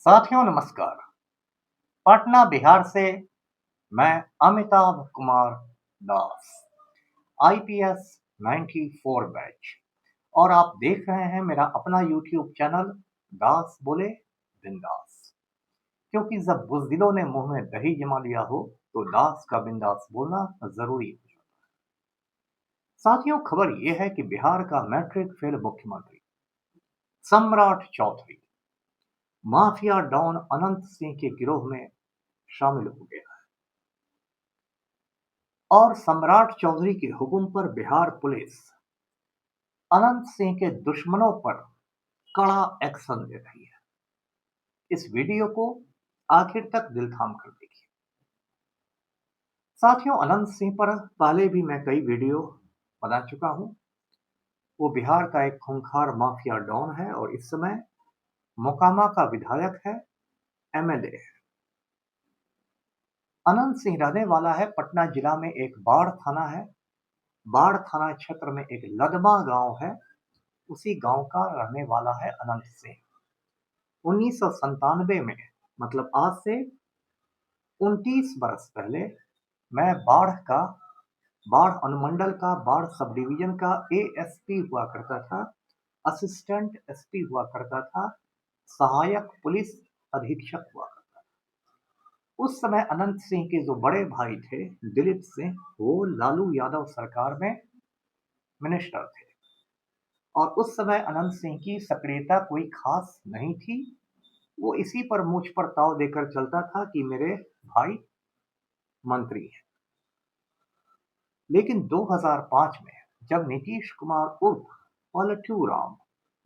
साथियों नमस्कार। पटना बिहार से मैं अमिताभ कुमार दास, आईपीएस 94 बैच, और आप देख रहे हैं मेरा अपना यूट्यूब चैनल दास बोले बिंदास। क्योंकि जब बुजदिलों ने मुंह में दही जमा लिया हो तो दास का बिंदास बोलना जरूरी हो जाता है। साथियों, खबर यह है कि बिहार का मैट्रिक फेल मुख्यमंत्री सम्राट चौधरी माफिया डॉन अनंत सिंह के गिरोह में शामिल हो गया और सम्राट चौधरी के हुक्म पर बिहार पुलिस अनंत सिंह के दुश्मनों पर कड़ा एक्शन ले रही है। इस वीडियो को आखिर तक दिल थाम कर देखिए। साथियों, अनंत सिंह पर पहले भी मैं कई वीडियो बना चुका हूं। वो बिहार का एक खूंखार माफिया डॉन है और इस समय मोकामा का विधायक है, एमएलए है। अनंत सिंह रहने वाला है पटना जिला में एक बाढ़ थाना है। बाढ़ थाना क्षेत्र में एक लदमा गांव है, उसी गांव का रहने वाला है अनंत सिंह। 1997 में, मतलब आज से 29 बरस पहले, मैं बाढ़ अनुमंडल का, बाढ़ सब डिवीजन का एएसपी हुआ करता था, असिस्टेंट एसपी हुआ करता था, सहायक पुलिस अधीक्षक हुआ करता था। उस समय अनंत सिंह के जो बड़े भाई थे दिलीप सिंह, वो लालू यादव सरकार में मिनिस्टर थे और उस समय अनंत सिंह की सक्रियता कोई खास नहीं थी। वो इसी पर मुझ पर ताव देकर चलता था कि मेरे भाई मंत्री हैं। लेकिन 2005 में जब नीतीश कुमार उर्फ पलटू राम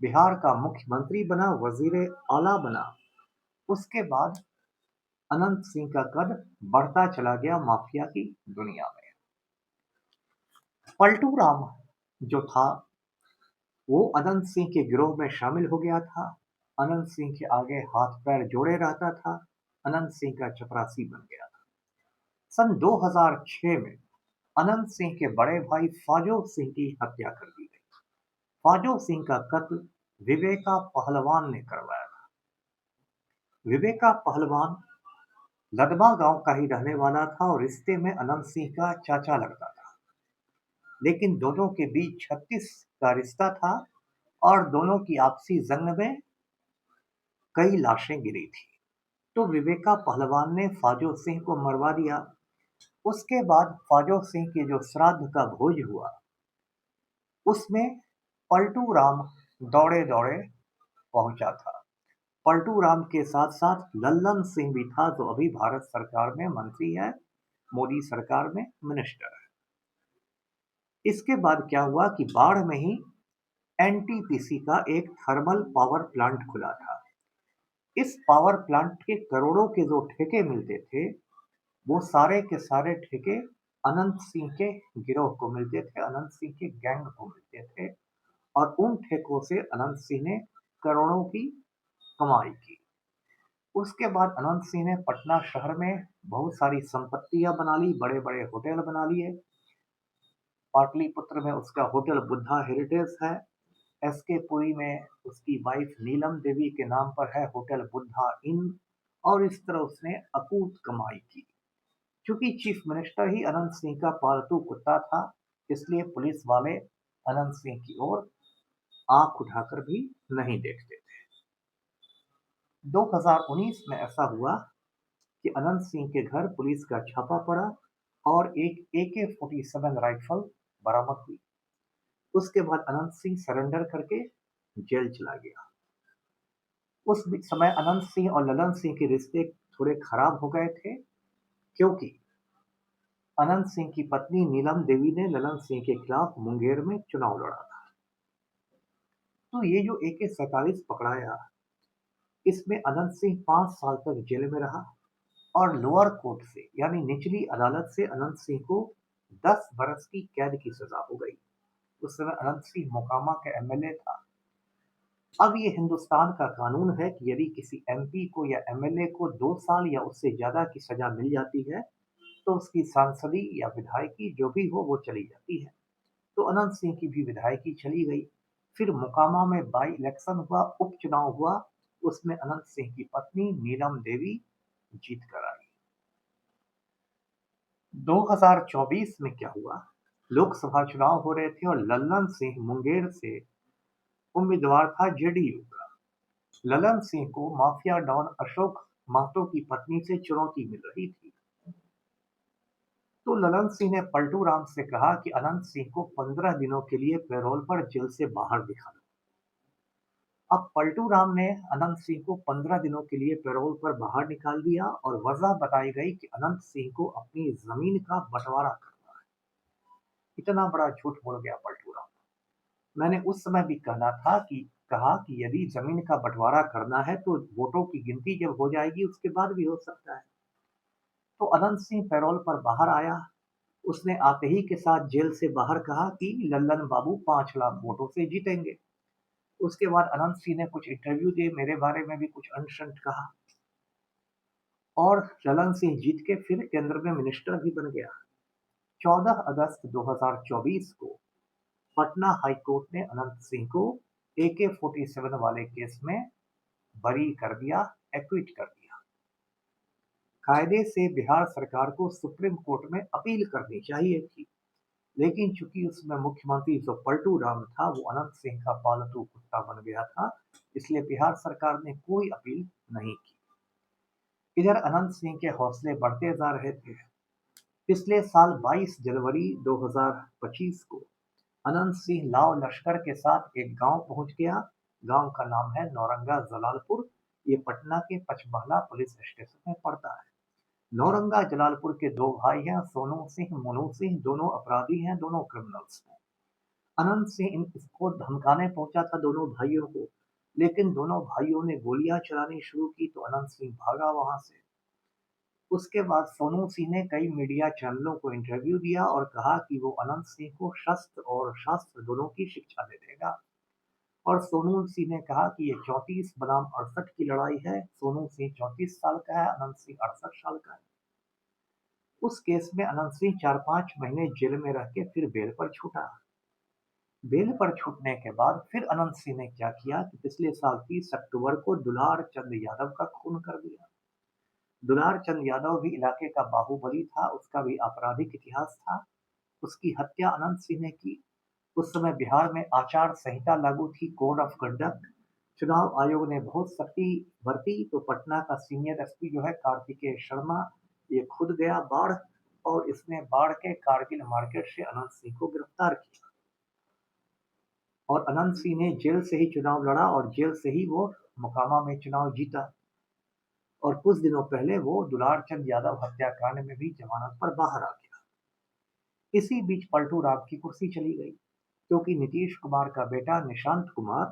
बिहार का मुख्यमंत्री बना, वजीर आला बना, उसके बाद अनंत सिंह का कद बढ़ता चला गया माफिया की दुनिया में। पलटू राम जो था वो अनंत सिंह के गिरोह में शामिल हो गया था। अनंत सिंह के आगे हाथ पैर जोड़े रहता था, अनंत सिंह का चपरासी बन गया था। सन 2006 में अनंत सिंह के बड़े भाई फाजो सिंह की हत्या कर दी गई। फाजो सिंह का कत्ल विवेका पहलवान ने करवाया था। विवेका पहलवान लदमा गांव का ही रहने वाला था और रिश्ते में अनंत सिंह का चाचा लगता था। लेकिन दोनों के बीच 36 का रिश्ता था और दोनों की आपसी जंग में कई लाशें गिरी थी। तो विवेका पहलवान ने फाजो सिंह को मरवा दिया। उसके बाद फाजो सिंह के जो श्राद्ध का भोज हुआ, उसमें पलटू राम दौड़े दौड़े पहुंचा था। पलटू राम के साथ साथ लल्लन सिंह भी था, जो अभी भारत सरकार में मंत्री है, मोदी सरकार में मिनिस्टर है। इसके बाद क्या हुआ कि बाढ़ में ही एनटीपीसी का एक थर्मल पावर प्लांट खुला था। इस पावर प्लांट के करोड़ों के जो ठेके मिलते थे, वो सारे के सारे ठेके अनंत सिंह के गिरोह को मिलते थे, अनंत सिंह के गैंग को मिलते थे और उन ठेकों से अनंत सिंह ने करोड़ों की कमाई की। उसके बाद अनंत सिंह ने पटना शहर में बहुत सारी संपत्तियां बना ली, बड़े बड़े होटल बना लिए। पाटलिपुत्र में उसका होटल बुद्धा हेरिटेज है। एसके पुरी में उसकी वाइफ नीलम देवी के नाम पर है होटल बुद्धा इन। और इस तरह उसने अकूत कमाई की। क्योंकि चीफ मिनिस्टर ही अनंत सिंह का पालतू कुत्ता था, इसलिए पुलिस वाले अनंत सिंह की ओर आंख उठाकर भी नहीं देखते थे। 2019 में ऐसा हुआ कि अनंत सिंह के घर पुलिस का छापा पड़ा और एक AK-47 राइफल बरामद हुई। उसके बाद अनंत सिंह सरेंडर करके जेल चला गया। उस समय अनंत सिंह और ललन सिंह के रिश्ते थोड़े खराब हो गए थे, क्योंकि अनंत सिंह की पत्नी नीलम देवी ने ललन सिंह के खिलाफ मुंगेर में चुनाव लड़ा था। तो ये जो AK-47 पकड़ाया, इसमें अनंत सिंह 5 साल तक जेल में रहा और लोअर कोर्ट से, यानी निचली अदालत से, अनंत सिंह को 10 बरस की कैद की सजा हो गई। उस समय अनंत सिंह मोकामा के एमएलए था। अब ये हिंदुस्तान का कानून है कि यदि किसी एमपी को या एमएलए को 2 साल या उससे ज्यादा की सजा मिल जाती है तो उसकी सांसदी या विधायकी जो भी हो वो चली जाती है। तो अनंत सिंह की भी विधायकी चली गई। फिर मोकामा में बाई इलेक्शन हुआ, उपचुनाव हुआ उसमें अनंत सिंह की पत्नी नीलम देवी जीत कर आई। 2024 में क्या हुआ, लोकसभा चुनाव हो रहे थे और लल्लन सिंह मुंगेर से उम्मीदवार था जेडीयू का। ललन सिंह को माफिया डॉन अशोक महतो की पत्नी से चुनौती मिल रही थी। तो ललन सिंह ने पलटू राम से कहा कि अनंत सिंह को 15 दिनों के लिए पैरोल पर जेल से बाहर दिखा दो। अब पलटू राम ने अनंत सिंह को 15 दिनों के लिए पैरोल पर बाहर निकाल दिया और वजह बताई गई कि अनंत सिंह को अपनी जमीन का बंटवारा करना है। इतना बड़ा झूठ बोल गया पलटू राम। मैंने उस समय भी कहा कि यदि जमीन का बंटवारा करना है तो वोटों की गिनती जब हो जाएगी उसके बाद भी हो सकता है। तो अनंत सिंह पैरोल पर बाहर आया। उसने आते ही के साथ जेल से बाहर कहा कि लल्लन बाबू 5 लाख वोटों से जीतेंगे। उसके बाद अनंत सिंह ने कुछ इंटरव्यू दिए, मेरे बारे में भी कुछ अनशंट कहा और ललन सिंह जीत के फिर केंद्र में मिनिस्टर भी बन गया। 14 अगस्त 2024 को पटना हाई कोर्ट ने अनंत सिंह को AK-47 वाले केस में बरी कर दिया, एक्विट कर दिया। कायदे से बिहार सरकार को सुप्रीम कोर्ट में अपील करनी चाहिए थी, लेकिन चूंकि उसमें मुख्यमंत्री जो पलटू राम था वो अनंत सिंह का पालतू कुत्ता बन गया था, इसलिए बिहार सरकार ने कोई अपील नहीं की। इधर अनंत सिंह के हौसले बढ़ते जा रहे थे। पिछले साल 22 जनवरी 2025 को अनंत सिंह लाव लश्कर के साथ एक गांव पहुंच गया। गांव का नाम है नौरंगा जलालपुर। ये पटना के पचमहला पुलिस स्टेशन में पड़ता है। नौरंगा जलालपुर के दो भाई हैं, सोनू सिंह मोनू सिंह, दोनों अपराधी हैं, दोनों क्रिमिनल्स हैं। अनंत सिंह इसको धमकाने पहुंचा था दोनों भाइयों को, लेकिन दोनों भाइयों ने गोलियां चलानी शुरू की तो अनंत सिंह भागा वहां से। उसके बाद सोनू सिंह ने कई मीडिया चैनलों को इंटरव्यू दिया और कहा कि वो अनंत सिंह को शस्त्र और शास्त्र दोनों की शिक्षा दे देगा। और सोनू सिंह ने कहा कि ये 34 बनाम 68 की लड़ाई है। सोनू सिंह 34 साल का है, अनंत सिंह 68 साल का है। उस केस में अनंत सिंह 4-5 महीने जेल में रह के फिर बेल पर छूटा। बेल पर छूटने के बाद फिर अनंत सिंह ने क्या किया कि पिछले साल 30 अक्टूबर को दुलार चंद यादव का खून कर दिया। दुलार चंद यादव भी इलाके का बाहुबली था, उसका भी आपराधिक इतिहास था। उसकी हत्या अनंत सिंह ने की। उस समय बिहार में आचार संहिता लागू थी, कोड ऑफ कंडक्ट। चुनाव आयोग ने बहुत सख्ती बरती तो पटना का सीनियर एसपी जो है कार्तिकेय शर्मा, ये खुद गया बाढ़ और इसने बाढ़ के कारगिल मार्केट से अनंत सिंह को गिरफ्तार किया। और अनंत सिंह ने जेल से ही चुनाव लड़ा और जेल से ही वो मोकामा में चुनाव जीता। और कुछ दिनों पहले वो दुलार चंद यादव हत्याकांड में भी जमानत पर बाहर आ गया। इसी बीच पलटू राम की कुर्सी चली गई, क्योंकि नीतीश कुमार का बेटा निशांत कुमार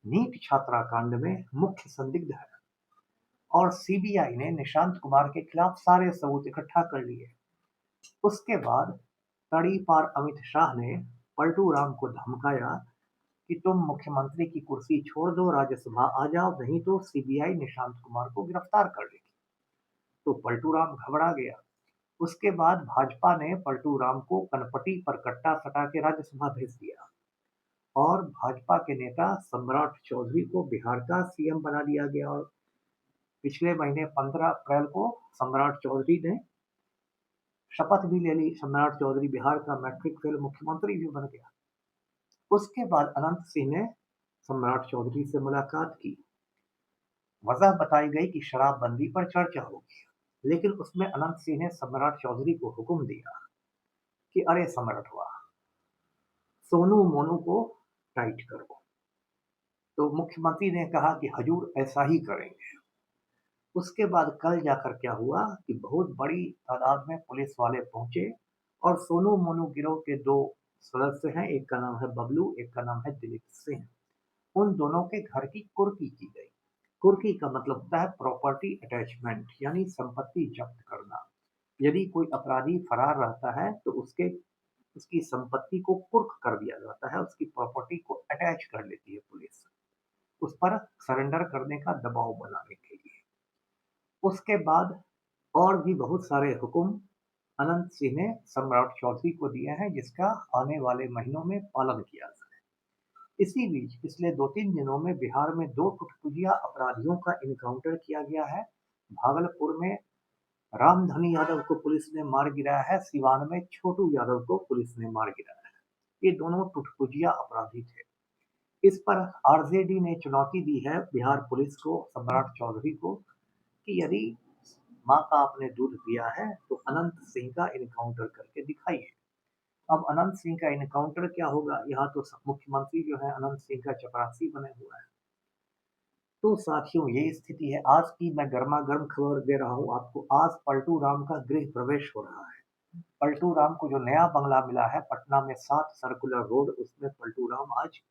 नीट छात्रा कांड में मुख्य संदिग्ध है और सीबीआई ने निशांत कुमार के खिलाफ सारे सबूत इकट्ठा कर लिए। उसके बाद तड़ी पार अमित शाह ने पलटू राम को धमकाया कि तुम मुख्यमंत्री की कुर्सी छोड़ दो, राज्यसभा आ जाओ, नहीं तो सीबीआई निशांत कुमार को गिरफ्तार कर लेगी। तो पलटू राम घबरा गया। उसके बाद भाजपा ने पलटू राम को कनपटी पर कट्टा सटा के राज्यसभा भेज दिया और भाजपा के नेता सम्राट चौधरी को बिहार का सीएम बना दिया गया। और पिछले महीने 15 अप्रैल को सम्राट चौधरी ने शपथ भी ले ली। सम्राट चौधरी बिहार का मैट्रिक फेल मुख्यमंत्री भी बन गया। उसके बाद अनंत सिंह ने सम्राट चौधरी से मुलाकात की। वजह बताई गई कि शराबबंदी पर चर्चा होगी, लेकिन उसमें अनंत सिंह ने सम्राट चौधरी को हुक्म दिया कि अरे सम्राट हुआ, सोनू मोनू को टाइट करो। तो मुख्यमंत्री ने कहा कि हजूर ऐसा ही करेंगे। उसके बाद कल जाकर क्या हुआ कि बहुत बड़ी तादाद में पुलिस वाले पहुंचे और सोनू मोनू गिरोह के दो सदस्य हैं, एक का नाम है बबलू, एक का नाम है दिलीप सिंह। उन दोनों के घर की कुर्की की गई। कुर्की का मतलब होता है प्रॉपर्टी अटैचमेंट, यानी संपत्ति जब्त करना। यदि कोई अपराधी फरार रहता है तो उसकी संपत्ति को कुर्क कर दिया जाता है, उसकी प्रॉपर्टी को अटैच कर लेती है पुलिस, उस पर सरेंडर करने का दबाव बनाने के लिए। उसके बाद और भी बहुत सारे हुक्म अनंत सिंह ने सम्राट चौधरी को दिए हैं, जिसका आने वाले महीनों में पालन किया जाए। इसी बीच पिछले 2-3 दिनों में बिहार में 2 टुकटुकिया अपराधियों का एनकाउंटर किया गया है। भागलपुर में रामधनी यादव को पुलिस ने मार गिराया है, सिवान में छोटू यादव को पुलिस ने मार गिराया है। ये दोनों टुकटुकिया अपराधी थे। इस पर आरजेडी ने चुनौती दी है बिहार पुलिस को, सम्राट चौधरी को, कि यदि माँ का आपने दूध पिया है तो अनंत सिंह का इनकाउंटर करके दिखाइए। अब अनंत सिंह का इनकाउंटर क्या होगा, यहाँ तो मुख्यमंत्री जो है अनंत सिंह का चपरासी बने हुआ है। तो साथियों ये स्थिति है। आज की मैं गर्मा गर्म खबर दे रहा हूँ आपको। आज पलटू राम का गृह प्रवेश हो रहा है। पलटू राम को जो नया बंगला मिला है पटना में 7 सर्कुलर रोड, उसमें पलटू राम आज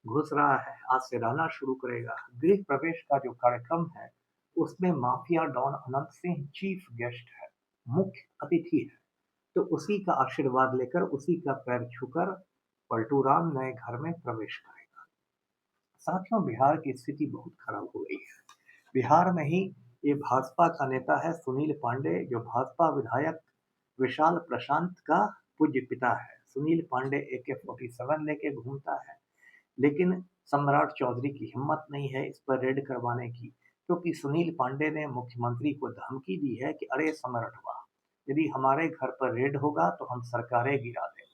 घुस रहा है, आज से रहना शुरू करेगा। गृह प्रवेश का जो कार्यक्रम है उसमें mafia don Anant Singh chief guest है, मुख्य अतिथि है। तो उसी का आशीर्वाद लेकर, उसी का पैर छूकर पलटू राम नए घर में प्रवेश करेगा। साथियों बिहार की स्थिति बहुत खराब हो गई है। बिहार में ही ये भाजपा का नेता है सुनील पांडे, जो भाजपा विधायक विशाल प्रशांत का पूज्य पिता है। सुनील पांडे AK-47 लेके घूमता है, लेकिन सम्राट चौधरी की हिम्मत नहीं है इस पर रेड करवाने की, क्योंकि सुनील पांडे ने मुख्यमंत्री को धमकी दी है कि अरे समरठवा, यदि हमारे घर पर रेड होगा तो हम सरकारें गिरा देंगे।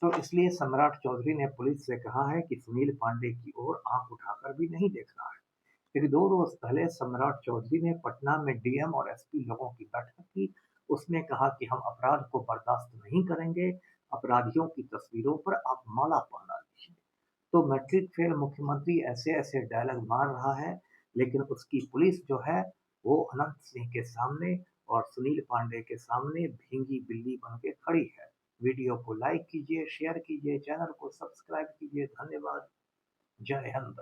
तो इसलिए सम्राट चौधरी ने पुलिस से कहा है कि सुनील पांडे की ओर आंख उठाकर भी नहीं देखना है। फिर 2 रोज पहले सम्राट चौधरी ने पटना में DM और SP लोगों की बैठक की। उसने कहा कि हम अपराध को बर्दाश्त नहीं करेंगे, अपराधियों की तस्वीरों पर आप माला पहना दीजिए। तो मैट्रिक फेल मुख्यमंत्री ऐसे ऐसे डायलॉग मार रहा है, लेकिन उसकी पुलिस जो है वो अनंत सिंह के सामने और सुनील पांडे के सामने भींगी बिल्ली बन के खड़ी है। वीडियो को लाइक कीजिए, शेयर कीजिए, चैनल को सब्सक्राइब कीजिए। धन्यवाद। जय हिंद।